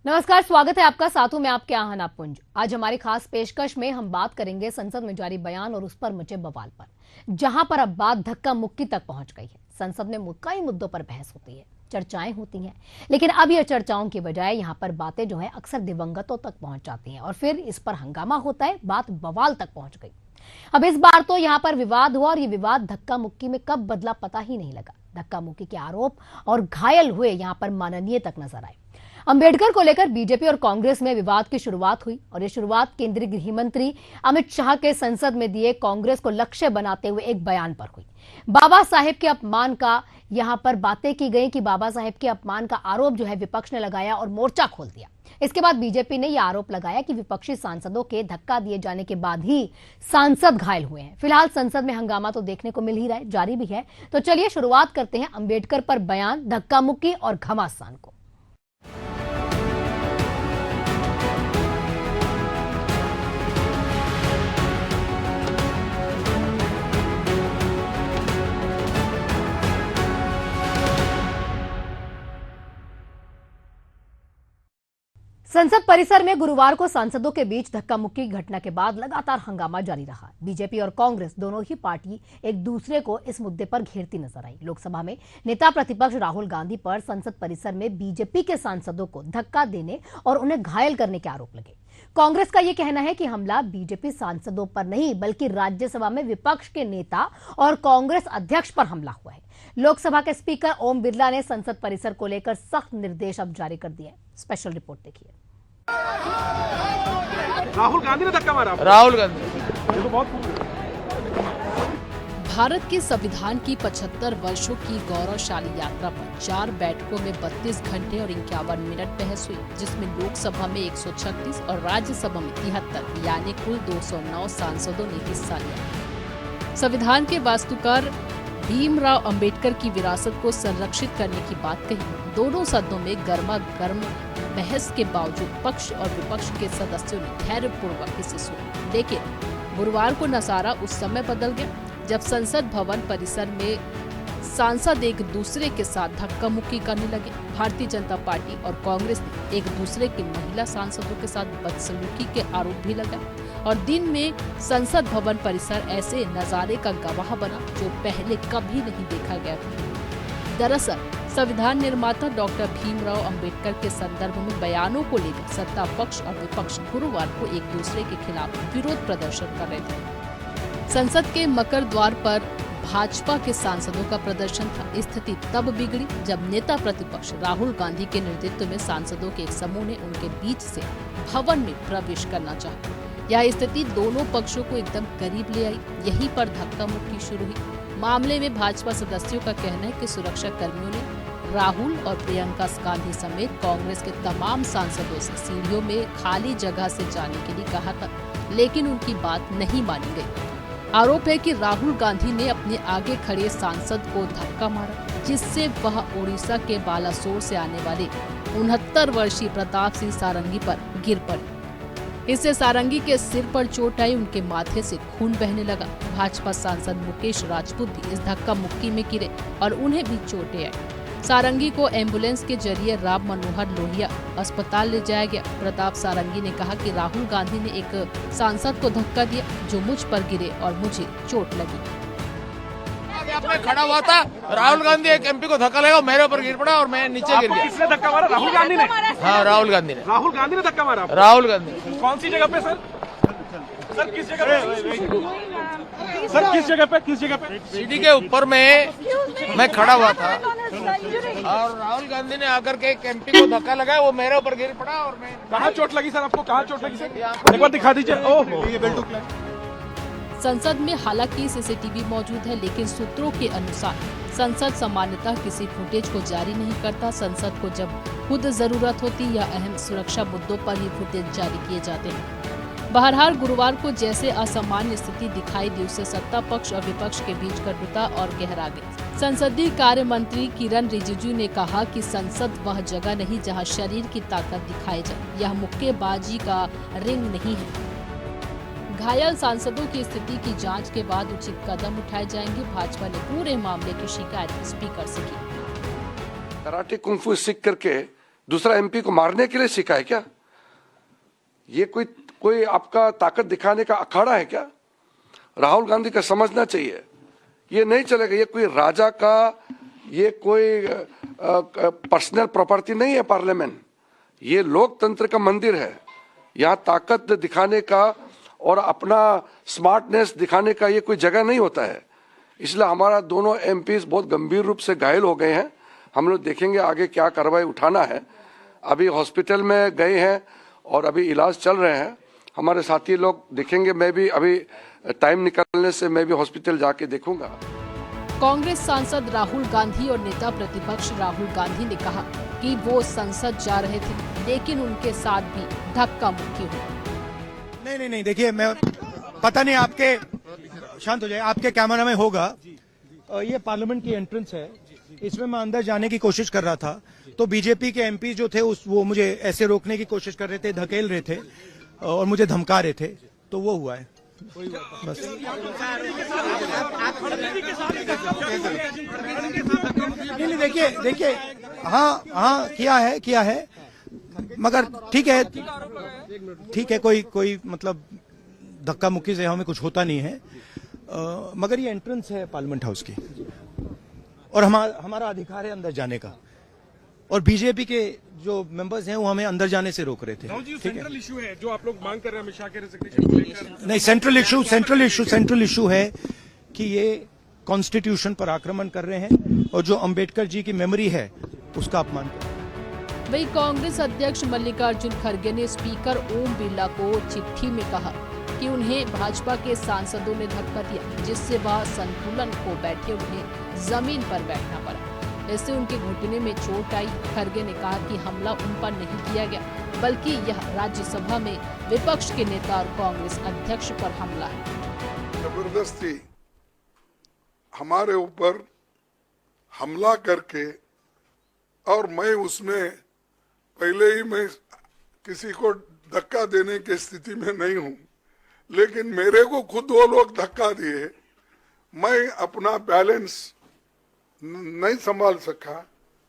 नमस्कार, स्वागत है आपका। साथों में आपके आहना पुंज। आज हमारी खास पेशकश में हम बात करेंगे संसद में जारी बयान और उस पर मचे बवाल पर, जहां पर अब बात धक्का मुक्की तक पहुंच गई है। संसद में कई मुद्दों पर बहस होती है, चर्चाएं होती हैं, लेकिन अब यह चर्चाओं की बजाय यहां पर बातें जो है अक्सर दिवंगतों तक पहुंच जाती हैं और फिर इस पर हंगामा होता है, बात बवाल तक पहुंच गई। अब इस बार तो यहाँ पर विवाद हुआ और ये विवाद धक्का मुक्की में कब बदला पता ही नहीं लगा। धक्का मुक्की के आरोप और घायल हुए यहाँ पर माननीय तक नजर आए। अंबेडकर को लेकर बीजेपी और कांग्रेस में विवाद की शुरुआत हुई और ये शुरुआत केंद्रीय गृह मंत्री अमित शाह के संसद में दिए कांग्रेस को लक्ष्य बनाते हुए एक बयान पर हुई। बाबा साहेब के अपमान का यहां पर बातें की गई कि बाबा साहेब के अपमान का आरोप जो है विपक्ष ने लगाया और मोर्चा खोल दिया। इसके बाद बीजेपी ने यह आरोप लगाया कि विपक्षी सांसदों के धक्का दिए जाने के बाद ही सांसद घायल हुए हैं। फिलहाल संसद में हंगामा तो देखने को मिल ही रहा है, जारी भी है। तो चलिए शुरुआत करते हैं अंबेडकर पर बयान, धक्का मुक्की और घमासान को। संसद परिसर में गुरुवार को सांसदों के बीच धक्का मुक्की की घटना के बाद लगातार हंगामा जारी रहा। बीजेपी और कांग्रेस दोनों ही पार्टी एक दूसरे को इस मुद्दे पर घेरती नजर आई। लोकसभा में नेता प्रतिपक्ष राहुल गांधी पर संसद परिसर में बीजेपी के सांसदों को धक्का देने और उन्हें घायल करने के आरोप लगे। कांग्रेस का यह कहना है कि हमला बीजेपी सांसदों पर नहीं बल्कि राज्यसभा में विपक्ष के नेता और कांग्रेस अध्यक्ष पर हमला हुआ है। लोकसभा के स्पीकर ओम बिरला ने संसद परिसर को लेकर सख्त निर्देश अब जारी कर दिए। स्पेशल रिपोर्ट देखिए। राहुल गांधी ने धक्का मारा। राहुल गांधी देखो बहुत भारत के संविधान की 75 वर्षों की गौरवशाली यात्रा पर 4 बैठकों में 32 घंटे और 51 मिनट बहस हुई, जिसमें लोकसभा में 136 और राज्यसभा में 73 यानी कुल 209 सांसदों ने हिस्सा लिया। संविधान के वास्तुकार भीमराव अंबेडकर की विरासत को संरक्षित करने की बात कही। दोनों सदनों में गर्मा गर्म बहस के बावजूद पक्ष और विपक्ष के सदस्यों ने धैर्यपूर्वक इसे सुना, लेकिन गुरुवार को नजारा उस समय बदल गया जब संसद भवन परिसर में सांसद एक दूसरे के साथ धक्का मुक्की करने लगे। भारतीय जनता पार्टी और कांग्रेस ने एक दूसरे की महिला सांसदों के साथ बदसलूकी के आरोप भी लगाए और दिन में संसद भवन परिसर ऐसे नजारे का गवाह बना जो पहले कभी नहीं देखा गया था। दरअसल संविधान निर्माता डॉक्टर भीमराव अंबेडकर के संदर्भ में बयानों को लेकर सत्ता पक्ष और विपक्ष गुरुवार को एक दूसरे के खिलाफ विरोध प्रदर्शन कर रहे थे। संसद के मकर द्वार पर भाजपा के सांसदों का प्रदर्शन था। स्थिति तब बिगड़ी जब नेता प्रतिपक्ष राहुल गांधी के नेतृत्व में सांसदों के एक समूह ने उनके बीच से भवन में प्रवेश करना चाहा। यह स्थिति दोनों पक्षों को एकदम करीब ले आई। यहीं पर धक्का मुक्की शुरू हुई। मामले में भाजपा सदस्यों का कहना है कि सुरक्षा कर्मियों ने राहुल और प्रियंका गांधी समेत कांग्रेस के तमाम सांसदों से सीढ़ियों में खाली जगह से जाने के लिए कहा था, लेकिन उनकी बात नहीं मानी गई। आरोप है कि राहुल गांधी ने अपने आगे खड़े सांसद को धक्का मारा, जिससे वह ओडिशा के बालासोर से आने वाले 69 वर्षीय प्रताप सिंह सारंगी पर गिर पड़े। इससे सारंगी के सिर पर चोट आई, उनके माथे से खून बहने लगा। भाजपा सांसद मुकेश राजपूत भी इस धक्का मुक्की में गिरे और उन्हें भी चोटें आई। सारंगी को एम्बुलेंस के जरिए राम मनोहर लोहिया अस्पताल ले जाया गया। प्रताप सारंगी ने कहा कि राहुल गांधी ने एक सांसद को धक्का दिया जो मुझ पर गिरे और मुझे चोट लगी। मैं खड़ा हुआ था, राहुल गांधी एक एमपी को धक्का लगा, मेरे ऊपर गिर पड़ा और मैं नीचे गिर गया। किसने धक्का मारा? राहुल गांधी ने। हाँ, राहुल गांधी ने। राहुल गांधी ने धक्का मारा। राहुल गांधी। कौन सी जगह पे सर? सर किस जगह पे? सर किस जगह पे? किस जगह पे? सीढ़ी के ऊपर में मैं खड़ा हुआ था और राहुल गांधी ने आकर के एक एमपी को धक्का लगाया, वो मेरे ऊपर गिर पड़ा और मैं। कहाँ चोट लगी सर आपको? कहाँ चोट लगी सर? एक बार दिखा दीजिए। ओह, ये बेल्ट उखला। संसद में हालांकि सीसीटीवी मौजूद है, लेकिन सूत्रों के अनुसार संसद सामान्यतः किसी फुटेज को जारी नहीं करता। संसद को जब खुद जरूरत होती या अहम सुरक्षा मुद्दों पर ही फुटेज जारी किए जाते हैं। बहरहाल गुरुवार को जैसे असामान्य स्थिति दिखाई दी, उससे सत्ता पक्ष और विपक्ष के बीच कटुता और गहरा गई। संसदीय कार्य मंत्री किरण रिजिजू ने कहा कि संसद वह जगह नहीं जहां शरीर की ताकत दिखाई जाए। यह मुक्केबाजी का रिंग नहीं है। घायल सांसदों की स्थिति की जांच के बाद उचित कदम उठाए जाएंगे। भाजपा ने पूरे मामले की शिकायत स्पीकर से की। कराटे कुंफू सीख करके दूसरा एमपी को मारने के लिए सीखा है क्या? ये कोई आपका ताकत दिखाने का अखाड़ा है क्या? राहुल गांधी का समझना चाहिए, ये नहीं चलेगा। ये कोई राजा का, ये कोई पर्सनल प्रॉपर्टी नहीं है पार्लियामेंट। ये लोकतंत्र का मंदिर है। यहाँ ताकत दिखाने का और अपना स्मार्टनेस दिखाने का ये कोई जगह नहीं होता है। इसलिए हमारा दोनों एमपीज बहुत गंभीर रूप से घायल हो गए हैं। हम लोग देखेंगे आगे क्या कार्रवाई उठाना है। अभी हॉस्पिटल में गए हैं और अभी इलाज चल रहे हैं। हमारे साथी लोग देखेंगे। मैं भी अभी टाइम निकलने से मैं भी हॉस्पिटल जाके देखूंगा। कांग्रेस सांसद राहुल गांधी और नेता प्रतिपक्ष राहुल गांधी ने कहा कि वो संसद जा रहे थे, लेकिन उनके साथ भी धक्का मुक्की हुई। नहीं, देखिए, मैं पता नहीं आपके, शांत हो जाए, आपके कैमरा में होगा। ये पार्लियामेंट की एंट्रेंस है, इसमें मैं अंदर जाने की कोशिश कर रहा था, तो बीजेपी के एमपी जो थे वो मुझे ऐसे रोकने की कोशिश कर रहे थे, धकेल रहे थे और मुझे धमका रहे थे, तो वो हुआ है बस। नहीं, देखिए, हाँ किया है, मगर ठीक है, कोई मतलब धक्का मुक्की से हमें कुछ होता नहीं है, मगर ये एंट्रेंस है पार्लियामेंट हाउस की और हमारा अधिकार है अंदर जाने का, और बीजेपी के जो मेंबर्स हैं वो हमें अंदर जाने से रोक रहे थे। सेंट्रल इशू है जो आप लोग मांग कर रहे हैं अमित शाह के रेजिग्नेशन को लेकर। नहीं, सेंट्रल इशू है कि ये कॉन्स्टिट्यूशन पर आक्रमण कर रहे हैं और जो अंबेडकर जी की मेमोरी है उसका अपमान कर रहे हैं। वही कांग्रेस अध्यक्ष मल्लिकार्जुन खड़गे ने स्पीकर ओम बिरला को चिट्ठी में कहा कि उन्हें भाजपा के सांसदों ने धक्का दिया, जिससे वह संतुलन खो बैठे, उन्हें जमीन पर बैठना पड़ा। इससे उनके घुटने में चोट आई। खड़गे ने कहा कि हमला उन पर नहीं किया गया, बल्कि यह राज्यसभा में विपक्ष के नेता और कांग्रेस अध्यक्ष पर हमला है। जबरदस्ती हमारे ऊपर हमला करके, और मैं उसमें पहले ही मैं किसी को धक्का देने की स्थिति में नहीं हूं, लेकिन मेरे को खुद वो लोग धक्का दिए, मैं अपना बैलेंस नहीं संभाल सका,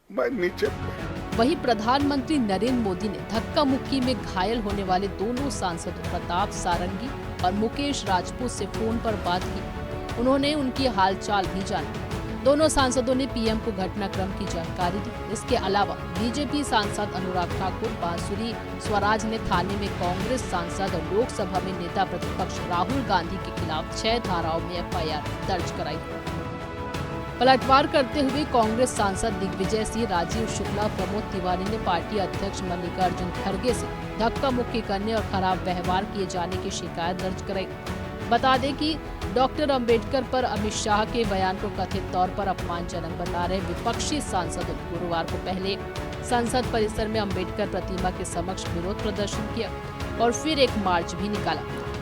मैं नीचे गया। वहीं प्रधानमंत्री नरेंद्र मोदी ने धक्का मुक्की में घायल होने वाले दोनों सांसदों प्रताप सारंगी और मुकेश राजपूत से फोन पर बात की। उन्होंने उनकी हालचाल भी जानी। दोनों सांसदों ने पीएम को घटनाक्रम की जानकारी दी। इसके अलावा बीजेपी सांसद अनुराग ठाकुर, बांसुरी स्वराज ने थाने में कांग्रेस सांसद और लोकसभा में नेता प्रतिपक्ष राहुल गांधी के खिलाफ 6 धाराओं में एफआईआर दर्ज कराई। पलटवार करते हुए कांग्रेस सांसद दिग्विजय सिंह, राजीव शुक्ला, प्रमोद तिवारी ने पार्टी अध्यक्ष मल्लिकार्जुन खड़गे से धक्का मुक्की करने और खराब व्यवहार किए जाने की शिकायत दर्ज कराई। बता दें कि डॉक्टर अंबेडकर पर अमित शाह के बयान को कथित तौर पर अपमानजनक बता रहे विपक्षी सांसदों ने गुरुवार को पहले संसद परिसर में अंबेडकर प्रतिमा के समक्ष विरोध प्रदर्शन किया और फिर एक मार्च भी निकाला।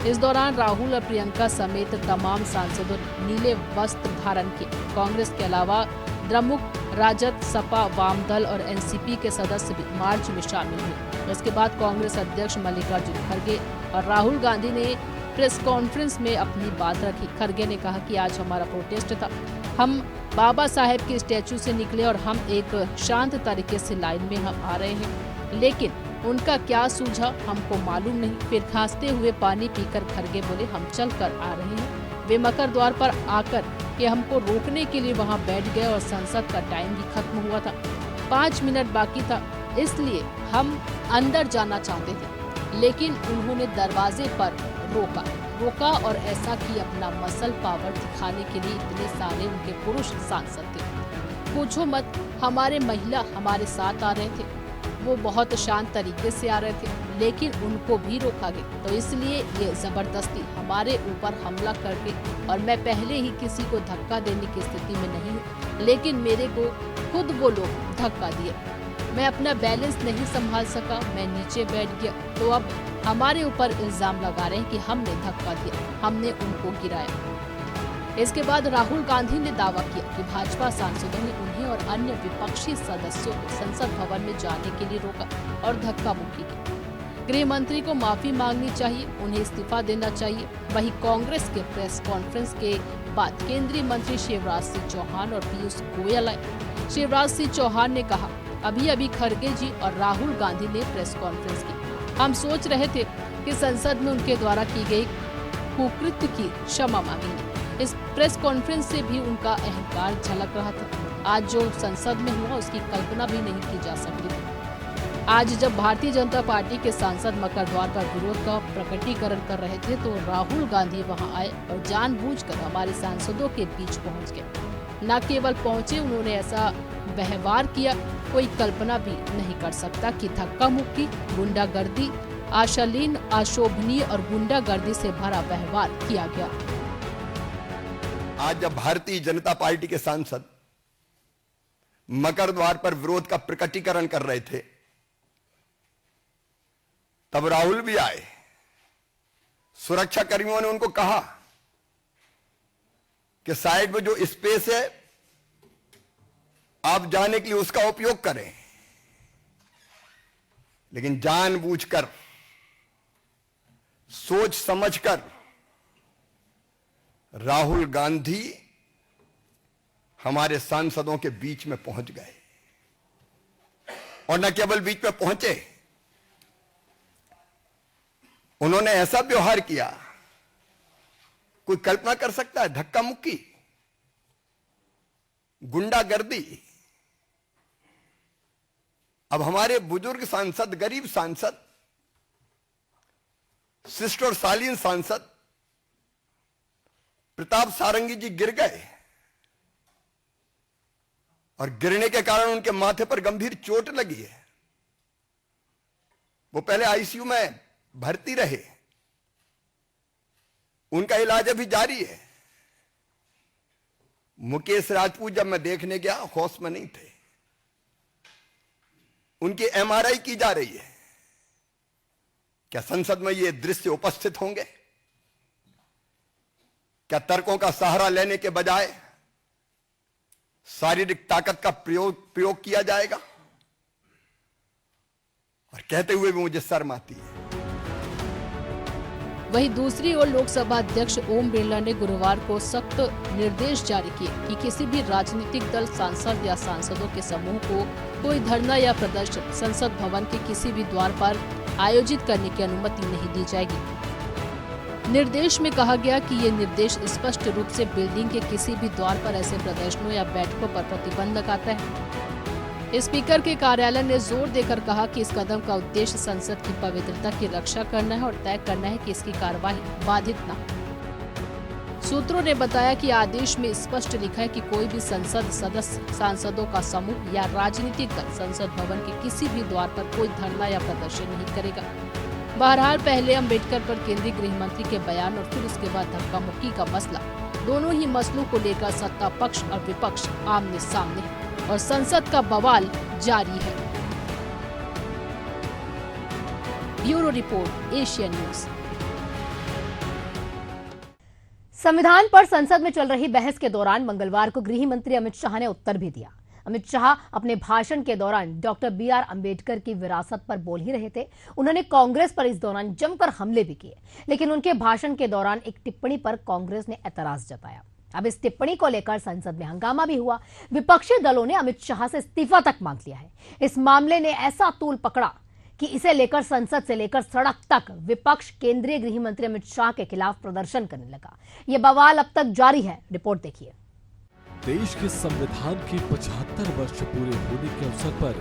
इस दौरान राहुल और प्रियंका समेत तमाम सांसदों ने नीले वस्त्र धारण किए। कांग्रेस के अलावा द्रमुक, राजद, सपा, वामदल और एनसीपी के सदस्य भी मार्च में शामिल हुए। इसके बाद कांग्रेस अध्यक्ष मल्लिकार्जुन खड़गे और राहुल गांधी ने प्रेस कॉन्फ्रेंस में अपनी बात रखी। खड़गे ने कहा कि आज हमारा प्रोटेस्ट था, हम बाबा साहेब के स्टैचू से निकले और हम एक शांत तरीके से लाइन में हम आ रहे हैं, लेकिन उनका क्या सूझा हमको मालूम नहीं। फिर खांसते हुए पानी पीकर खड़गे बोले हम चल कर आ रहे हैं। वे मकर द्वार पर आकर के हमको रोकने के लिए वहां बैठ गए और संसद का टाइम भी खत्म हुआ था, 5 मिनट बाकी था, इसलिए हम अंदर जाना चाहते थे, लेकिन उन्होंने दरवाजे पर रोका और ऐसा कि अपना मसल पावर दिखाने के लिए इतने सारे उनके पुरुष सांसद थे। पूछो मत, हमारे महिला हमारे साथ आ रहे थे, वो बहुत शांत तरीके से आ रहे थे, लेकिन उनको भी रोका गया। तो इसलिए ये जबरदस्ती हमारे ऊपर हमला करके, और मैं पहले ही किसी को धक्का देने की स्थिति में नहीं हूँ, लेकिन मेरे को खुद वो लोग धक्का दिए, मैं अपना बैलेंस नहीं संभाल सका, मैं नीचे बैठ गया। तो अब हमारे ऊपर इल्जाम लगा रहे हैं कि हमने धक्का दिया, हमने उनको गिराया। इसके बाद राहुल गांधी ने दावा किया कि भाजपा सांसदों ने उन्हें और अन्य विपक्षी सदस्यों को संसद भवन में जाने के लिए रोका और धक्का मुक्की की। गृह मंत्री को माफी मांगनी चाहिए, उन्हें इस्तीफा देना चाहिए। वहीं कांग्रेस के प्रेस कॉन्फ्रेंस के बाद केंद्रीय मंत्री शिवराज सिंह चौहान और पीयूष गोयल आए। शिवराज सिंह चौहान ने कहा अभी अभी खड़गे जी और राहुल गांधी ने प्रेस कॉन्फ्रेंस की। हम सोच रहे थे कि संसद में उनके द्वारा की गई कुकृत्य की क्षमा मांगेंगे। इस प्रेस कॉन्फ्रेंस से भी उनका अहंकार झलक रहा था। आज जो संसद में हुआ उसकी कल्पना भी नहीं की जा सकती थी। आज जब भारतीय जनता पार्टी के सांसद मकर द्वार पर विरोध का प्रकटीकरण कर रहे थे तो राहुल गांधी वहां आए और जानबूझकर हमारे सांसदों के बीच पहुंच गए। न केवल पहुंचे, उन्होंने ऐसा व्यवहार किया कोई कल्पना भी नहीं कर सकता कि धक्का मुक्की, गुंडागर्दी, अशालीन, अशोभनीय और गुंडागर्दी से भरा व्यवहार किया गया। आज जब भारतीय जनता पार्टी के सांसद मकर द्वार पर विरोध का प्रकटीकरण कर रहे थे तब राहुल भी आए। सुरक्षा कर्मियों ने उनको कहा कि साइड में जो स्पेस है आप जाने के लिए उसका उपयोग करें, लेकिन जानबूझकर, सोच समझकर राहुल गांधी हमारे सांसदों के बीच में पहुंच गए। और न केवल बीच में पहुंचे, उन्होंने ऐसा व्यवहार किया कोई कल्पना कर सकता है। धक्का मुक्की, गुंडागर्दी। अब हमारे बुजुर्ग सांसद, गरीब सांसद, शिष्ट और शालीन सांसद प्रताप सारंगी जी गिर गए और गिरने के कारण उनके माथे पर गंभीर चोट लगी है। वो पहले आईसीयू में भर्ती रहे, उनका इलाज अभी जारी है। मुकेश राजपूत जब मैं देखने गया होश में नहीं थे, उनकी एमआरआई की जा रही है। क्या संसद में ये दृश्य उपस्थित होंगे? क्या तर्कों का सहारा लेने के बजाय शारीरिक ताकत का प्रयोग किया जाएगा? और कहते हुए भी मुझे शर्म आती है। वहीं दूसरी ओर लोकसभा अध्यक्ष ओम बिरला ने गुरुवार को सख्त निर्देश जारी किए कि किसी भी राजनीतिक दल, सांसद या सांसदों के समूह को कोई धरना या प्रदर्शन संसद भवन के किसी भी द्वार पर आयोजित करने की अनुमति नहीं दी जाएगी। निर्देश में कहा गया कि ये निर्देश स्पष्ट रूप से बिल्डिंग के किसी भी द्वार पर ऐसे प्रदर्शनों या बैठकों पर प्रतिबंध लगाता है। स्पीकर के कार्यालय ने जोर देकर कहा कि इस कदम का उद्देश्य संसद की पवित्रता की रक्षा करना है और तय करना है कि इसकी कार्यवाही बाधित न हो। सूत्रों ने बताया कि आदेश में स्पष्ट लिखा है कि कोई भी संसद सदस्य, सांसदों का समूह या राजनीतिक दल संसद भवन के किसी भी द्वार पर कोई धरना या प्रदर्शन नहीं करेगा। बहरहाल पहले अम्बेडकर पर केंद्रीय गृह मंत्री के बयान और फिर उसके बाद धक्का मुक्की का मसला, दोनों ही मसलों को लेकर सत्ता पक्ष और विपक्ष आमने सामने है और संसद का बवाल जारी है। Bureau report, Asian news. संविधान पर संसद में चल रही बहस के दौरान मंगलवार को गृह मंत्री अमित शाह ने उत्तर भी दिया। अमित शाह अपने भाषण के दौरान डॉक्टर BR अम्बेडकर की विरासत पर बोल ही रहे थे। उन्होंने कांग्रेस पर इस दौरान जमकर हमले भी किए, लेकिन उनके भाषण के दौरान एक टिप्पणी पर कांग्रेस ने ऐतराज जताया। अब इस टिप्पणी को लेकर संसद में हंगामा भी हुआ। विपक्षी दलों ने अमित शाह से इस्तीफा तक मांग लिया है। इस मामले ने ऐसा तूल पकड़ा कि इसे लेकर संसद से लेकर सड़क तक विपक्ष केंद्रीय गृह मंत्री अमित शाह के खिलाफ प्रदर्शन करने लगा। यह बवाल अब तक जारी है। रिपोर्ट देखिए। देश के संविधान के 75 वर्ष पूरे होने के अवसर पर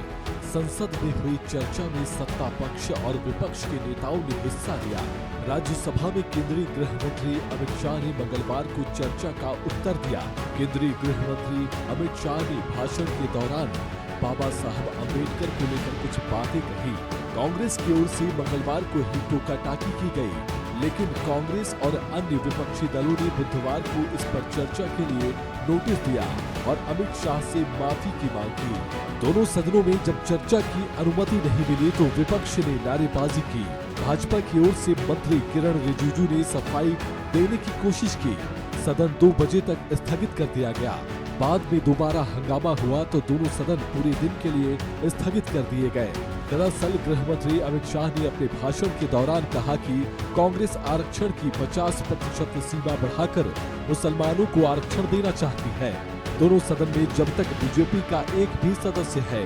संसद में हुई चर्चा में सत्ता पक्ष और विपक्ष के नेताओं ने हिस्सा लिया। राज्यसभा में केंद्रीय गृह मंत्री अमित शाह ने मंगलवार को चर्चा का उत्तर दिया। केंद्रीय गृह मंत्री अमित शाह ने भाषण के दौरान बाबा साहब अम्बेडकर को लेकर कुछ बातें कही। कांग्रेस की ओर से मंगलवार को ही टोका-टाकी की गई, लेकिन कांग्रेस और अन्य विपक्षी दलों ने बुधवार को इस पर चर्चा के लिए नोटिस दिया और अमित शाह से माफी की मांग की। दोनों सदनों में जब चर्चा की अनुमति नहीं मिली तो विपक्ष ने नारेबाजी की। भाजपा की ओर से मंत्री किरण रिजिजू ने सफाई देने की कोशिश की। सदन 2 बजे तक स्थगित कर दिया गया। बाद में दोबारा हंगामा हुआ तो दोनों सदन पूरे दिन के लिए स्थगित कर दिए गए। दरअसल गृह मंत्री अमित शाह ने अपने भाषण के दौरान कहा कि कांग्रेस आरक्षण की 50% सीमा बढ़ाकर मुसलमानों को आरक्षण देना चाहती है। दोनों सदन में जब तक बीजेपी का एक भी सदस्य है,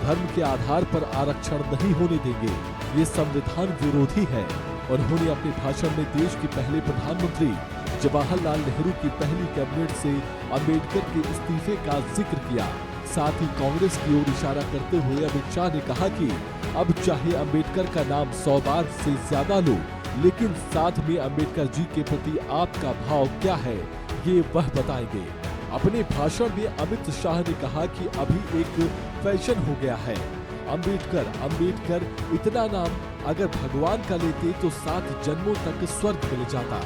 धर्म के आधार पर आरक्षण नहीं होने देंगे। ये संविधान विरोधी है। उन्होंने अपने भाषण में देश के पहले प्रधानमंत्री जवाहरलाल नेहरू की पहली कैबिनेट से अंबेडकर के इस्तीफे का जिक्र किया। साथ ही कांग्रेस की ओर इशारा करते हुए अमित शाह ने कहा कि अब चाहे अंबेडकर का नाम 100 बार से ज्यादा लो, लेकिन साथ में अंबेडकर जी के प्रति आपका भाव क्या है, ये वह बताएंगे। अपने भाषण में अमित शाह ने कहा कि अभी एक फैशन हो गया है, अंबेडकर इतना नाम अगर भगवान का लेते तो 7 जन्मों तक स्वर्ग मिल जाता।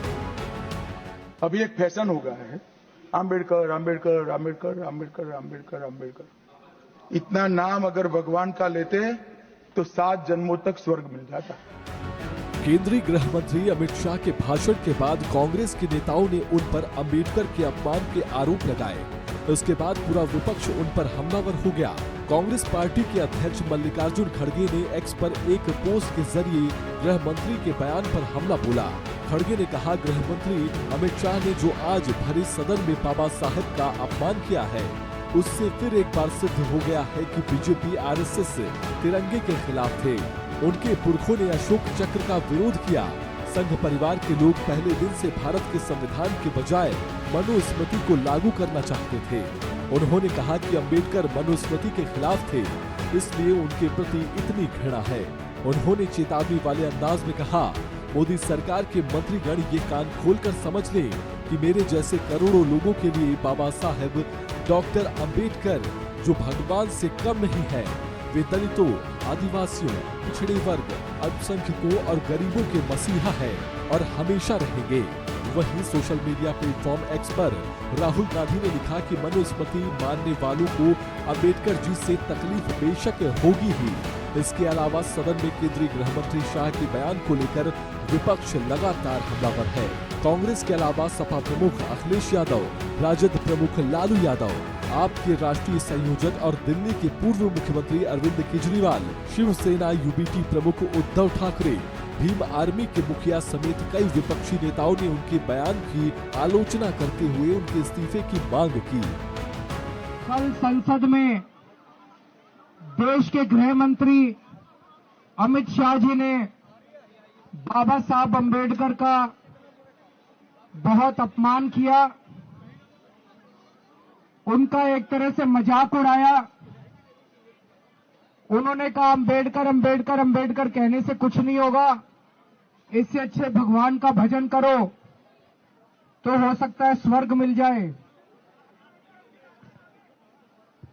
अभी एक फैशन हो गया है, अंबेडकर अंबेडकर अंबेडकर अंबेडकर अंबेडकर अंबेडकर। इतना नाम अगर भगवान का लेते तो 7 जन्मों तक स्वर्ग मिल जाता। केंद्रीय गृह मंत्री अमित शाह के भाषण के बाद कांग्रेस के नेताओं ने उन पर अंबेडकर के अपमान के आरोप लगाए। उसके बाद पूरा विपक्ष उन पर हमलावर हो गया। कांग्रेस पार्टी के अध्यक्ष मल्लिकार्जुन खड़गे ने एक्स पर एक पोस्ट के जरिए गृह मंत्री के बयान पर हमला बोला। खड़गे ने कहा, गृह मंत्री अमित शाह ने जो आज भरे सदन में बाबा साहब का अपमान किया है, उससे फिर एक बार सिद्ध हो गया है कि बीजेपी आरएसएस तिरंगे के खिलाफ थे। उनके पुरखों ने अशोक चक्र का विरोध किया। संघ परिवार के लोग पहले दिन से भारत के संविधान के बजाय मनुस्मृति को लागू करना चाहते थे। उन्होंने कहा कि अंबेडकर मनुस्मृति के खिलाफ थे, इसलिए उनके प्रति इतनी घृणा है। उन्होंने चेतावनी वाले अंदाज में कहा, मोदी सरकार के मंत्रीगण ये कान खोलकर समझ लें कि मेरे जैसे करोड़ों लोगों के लिए बाबा साहेब डॉक्टर अंबेडकर जो भगवान से कम नहीं है, वे दलितों, आदिवासियों, पिछड़े वर्ग, अल्पसंख्यकों और गरीबों के मसीहा है और हमेशा रहेंगे। वहीं सोशल मीडिया प्लेटफॉर्म एक्स पर राहुल गांधी ने लिखा कि मनुस्मृति मानने वालों को अंबेडकर जी से तकलीफ बेशक होगी ही। इसके अलावा सदन में केंद्रीय गृह मंत्री शाह के बयान को लेकर विपक्ष लगातार हमलावर है। कांग्रेस के अलावा सपा प्रमुख अखिलेश यादव, राजद प्रमुख लालू यादव, आप के राष्ट्रीय संयोजक और दिल्ली के पूर्व मुख्यमंत्री अरविंद केजरीवाल, शिवसेना यूबीटी प्रमुख उद्धव ठाकरे, भीम आर्मी के मुखिया समेत कई विपक्षी नेताओं ने उनके बयान की आलोचना करते हुए उनके इस्तीफे की मांग की। कल संसद में देश के गृह मंत्री अमित शाह जी ने बाबा साहब अंबेडकर का बहुत अपमान किया, उनका एक तरह से मजाक उड़ाया। उन्होंने कहा अंबेडकर अंबेडकर अंबेडकर कहने से कुछ नहीं होगा, इससे अच्छे भगवान का भजन करो तो हो सकता है स्वर्ग मिल जाए।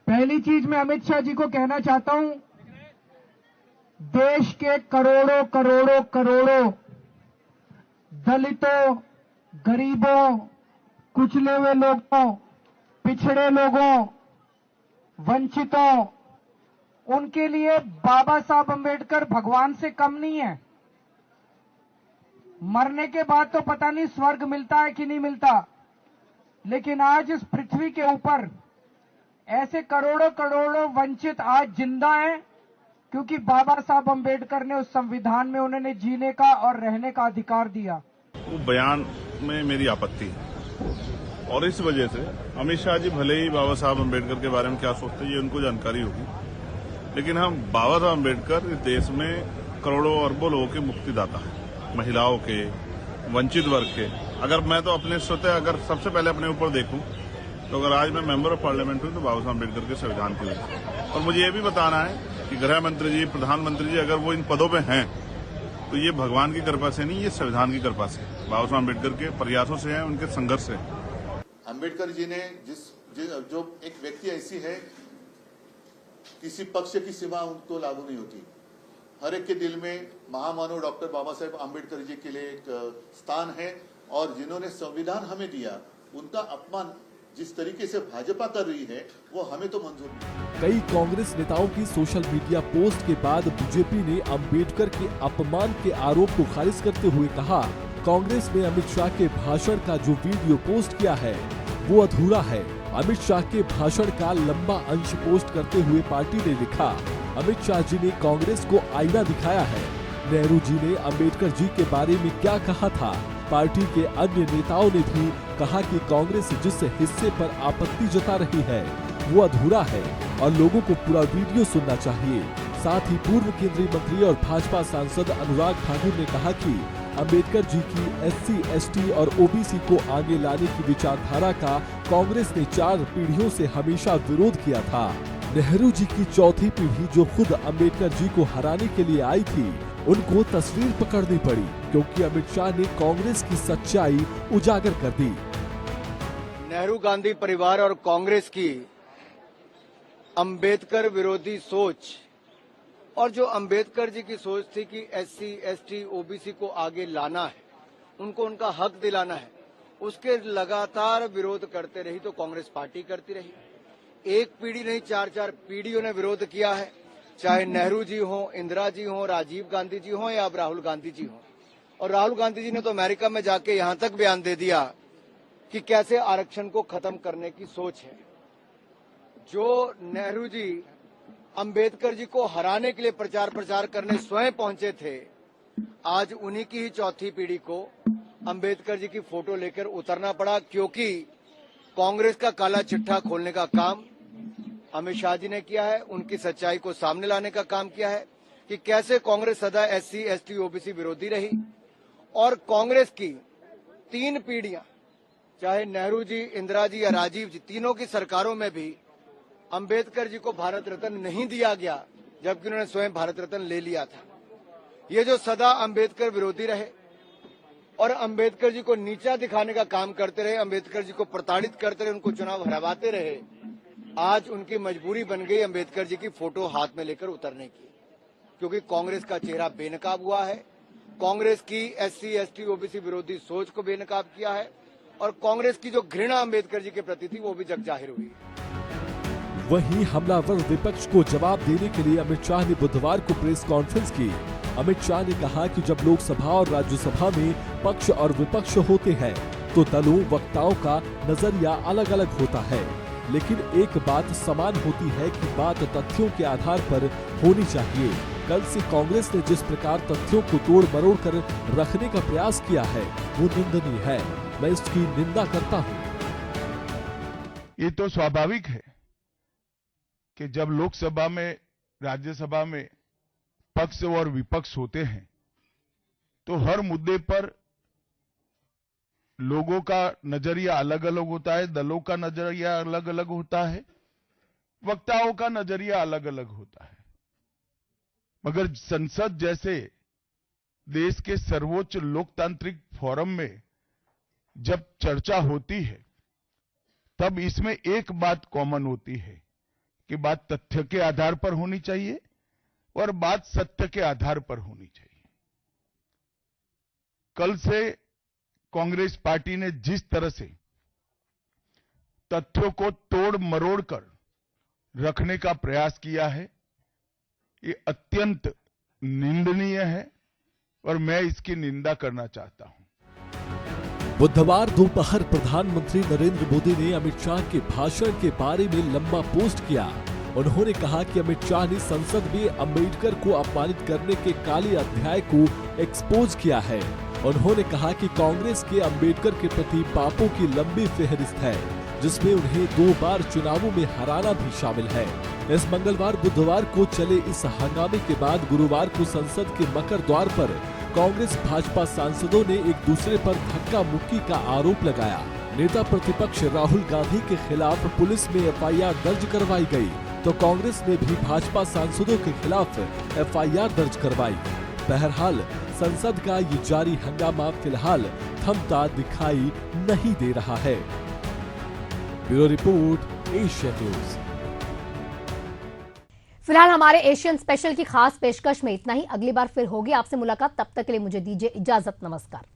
पहली चीज मैं अमित शाह जी को कहना चाहता हूं, देश के करोड़ों करोड़ों करोड़ों दलितों, गरीबों, कुचले हुए लोगों, पिछड़े लोगों, वंचितों, उनके लिए बाबा साहब अंबेडकर भगवान से कम नहीं है। मरने के बाद तो पता नहीं स्वर्ग मिलता है कि नहीं मिलता, लेकिन आज इस पृथ्वी के ऊपर ऐसे करोड़ों करोड़ों वंचित आज जिंदा हैं, क्योंकि बाबा साहब अंबेडकर ने उस संविधान में उन्होंने जीने का और रहने का अधिकार दिया। वो बयान में मेरी आपत्ति है और इस वजह से अमित शाह जी भले ही बाबा साहब अंबेडकर के बारे में क्या सोचते हैं ये उनको जानकारी होगी, लेकिन हम बाबा साहब अंबेडकर इस देश में करोड़ों अरबों लोगों के मुक्तिदाता हैं, महिलाओं के, वंचित वर्ग के। अगर मैं तो अपने स्वतः अगर सबसे पहले अपने ऊपर देखूं तो अगर आज मैं मेंबर ऑफ पार्लियामेंट हूं तो बाबा साहब अम्बेडकर के संविधान की वजह से। और मुझे ये भी बताना है कि गृह मंत्री जी, प्रधानमंत्री जी अगर वो इन पदों पे हैं तो ये भगवान की कृपा से नहीं, ये संविधान की कृपा से, बाबा साहब अम्बेडकर के प्रयासों से है, उनके संघर्ष से। अम्बेडकर जी ने जो एक व्यक्ति ऐसी है, किसी पक्ष की सीमा उनको लागू नहीं होती। हर एक के दिल में महामानव डॉक्टर बाबा साहेब अम्बेडकर जी के लिए एक स्थान है और जिन्होंने संविधान हमें दिया, उनका अपमान जिस तरीके से भाजपा कर रही है वो हमें तो मंजूर नहीं। कई कांग्रेस नेताओं की सोशल मीडिया पोस्ट के बाद बीजेपी ने अंबेडकर के अपमान के आरोप को खारिज करते हुए कहा, कांग्रेस ने अमित शाह के भाषण का जो वीडियो पोस्ट किया है वो अधूरा है। अमित शाह के भाषण का लंबा अंश पोस्ट करते हुए पार्टी ने लिखा, अमित शाह जी ने कांग्रेस को आईना दिखाया है। नेहरू जी ने अंबेडकर जी के बारे में क्या कहा था? पार्टी के अन्य नेताओं ने भी कहा कि कांग्रेस जिस हिस्से पर आपत्ति जता रही है वो अधूरा है। और लोगों को पूरा वीडियो सुनना चाहिए। साथ ही पूर्व केंद्रीय मंत्री और भाजपा सांसद अनुराग ठाकुर ने कहा कि अंबेडकर जी की SC, ST और OBC को आगे लाने की विचारधारा का कांग्रेस ने 4 पीढ़ियों से हमेशा विरोध किया था। नेहरू जी की चौथी पीढ़ी जो खुद अंबेडकर जी को हराने के लिए आई थी, उनको तस्वीर पकड़नी पड़ी क्योंकि अमित शाह ने कांग्रेस की सच्चाई उजागर कर दी। नेहरू गांधी परिवार और कांग्रेस की अंबेडकर विरोधी सोच और जो अंबेडकर जी की सोच थी कि SC, ST, OBC को आगे लाना है, उनको उनका हक दिलाना है, उसके लगातार विरोध करते रही तो कांग्रेस पार्टी करती रही। एक पीढ़ी नहीं 4-4 पीढ़ियों ने विरोध किया है, चाहे नेहरू जी हो, इंदिरा जी हो, राजीव गांधी जी हो या अब राहुल गांधी जी हो। और राहुल गांधी जी ने तो अमेरिका में जाके यहां तक बयान दे दिया कि कैसे आरक्षण को खत्म करने की सोच है। जो नेहरू जी अंबेडकर जी को हराने के लिए प्रचार करने स्वयं पहुंचे थे, आज उन्हीं की ही चौथी पीढ़ी को अंबेडकर जी की फोटो लेकर उतरना पड़ा, क्योंकि कांग्रेस का काला चिट्ठा खोलने का काम अमित शाह जी ने किया है, उनकी सच्चाई को सामने लाने का काम किया है कि कैसे कांग्रेस सदा SC, ST, OBC विरोधी रही और कांग्रेस की 3 पीढ़ियां, चाहे नेहरू जी, इंदिरा जी या राजीव जी, तीनों की सरकारों में भी अंबेडकर जी को भारत रत्न नहीं दिया गया, जबकि उन्होंने स्वयं भारत रत्न ले लिया था। ये जो सदा अंबेडकर विरोधी रहे और अंबेडकर जी को नीचा दिखाने का काम करते रहे, अंबेडकर जी को प्रताड़ित करते रहे, उनको चुनाव हरवाते रहे, आज उनकी मजबूरी बन गई अंबेडकर जी की फोटो हाथ में लेकर उतरने की, क्योंकि कांग्रेस का चेहरा बेनकाब हुआ है। कांग्रेस की SC, ST, OBC विरोधी सोच को बेनकाब किया है और कांग्रेस की जो घृणा अंबेडकर जी के प्रति थी वो भी जग जाहिर हुई। वहीं हमलावर विपक्ष को जवाब देने के लिए अमित शाह ने बुधवार को प्रेस कॉन्फ्रेंस की। अमित शाह ने कहा कि जब लोकसभा और राज्यसभा में पक्ष और विपक्ष होते हैं तो दलों वक्ताओं का नजरिया अलग अलग होता है, लेकिन एक बात समान होती है कि बात तथ्यों के आधार पर होनी चाहिए। कल से कांग्रेस ने जिस प्रकार तथ्यों को तोड़ मरोड़ कर रखने का प्रयास किया है वो निंदनीय है। मैं इसकी निंदा करता हूँ। ये तो स्वाभाविक है कि जब लोकसभा में, राज्यसभा में पक्ष और विपक्ष होते हैं तो हर मुद्दे पर लोगों का नजरिया अलग अलग होता है, दलों का नजरिया अलग अलग होता है, वक्ताओं का नजरिया अलग अलग होता है। मगर संसद जैसे देश के सर्वोच्च लोकतांत्रिक फोरम में जब चर्चा होती है तब इसमें एक बात कॉमन होती है कि बात तथ्य के आधार पर होनी चाहिए और बात सत्य के आधार पर होनी चाहिए। कल से कांग्रेस पार्टी ने जिस तरह से तथ्यों को तोड़ मरोड़ कर रखने का प्रयास किया है, ये अत्यंत निंदनीय है और मैं इसकी निंदा करना चाहता हूं। बुधवार दोपहर प्रधानमंत्री नरेंद्र मोदी ने अमित शाह के भाषण के बारे में लंबा पोस्ट किया। उन्होंने कहा कि अमित शाह ने संसद में अंबेडकर को अपमानित करने के काले अध्याय को एक्सपोज किया है। उन्होंने कहा कि कांग्रेस के अंबेडकर के प्रति पापों की लंबी फेहरिस्त है, जिसमें उन्हें 2 बार चुनावों में हराना भी शामिल है। इस मंगलवार बुधवार को चले इस हंगामे के बाद गुरुवार को संसद के मकर द्वार पर कांग्रेस भाजपा सांसदों ने एक दूसरे पर धक्का मुक्की का आरोप लगाया। नेता प्रतिपक्ष राहुल गांधी के खिलाफ पुलिस में FIR दर्ज करवाई गई तो कांग्रेस ने भी भाजपा सांसदों के खिलाफ FIR दर्ज करवाई। बहरहाल संसद का ये जारी हंगामा फिलहाल थमता दिखाई नहीं दे रहा है। Bureau report, Asian news. फिलहाल हमारे एशियन स्पेशल की खास पेशकश में इतना ही। अगली बार फिर होगी आपसे मुलाकात, तब तक के लिए मुझे दीजिए इजाजत। नमस्कार।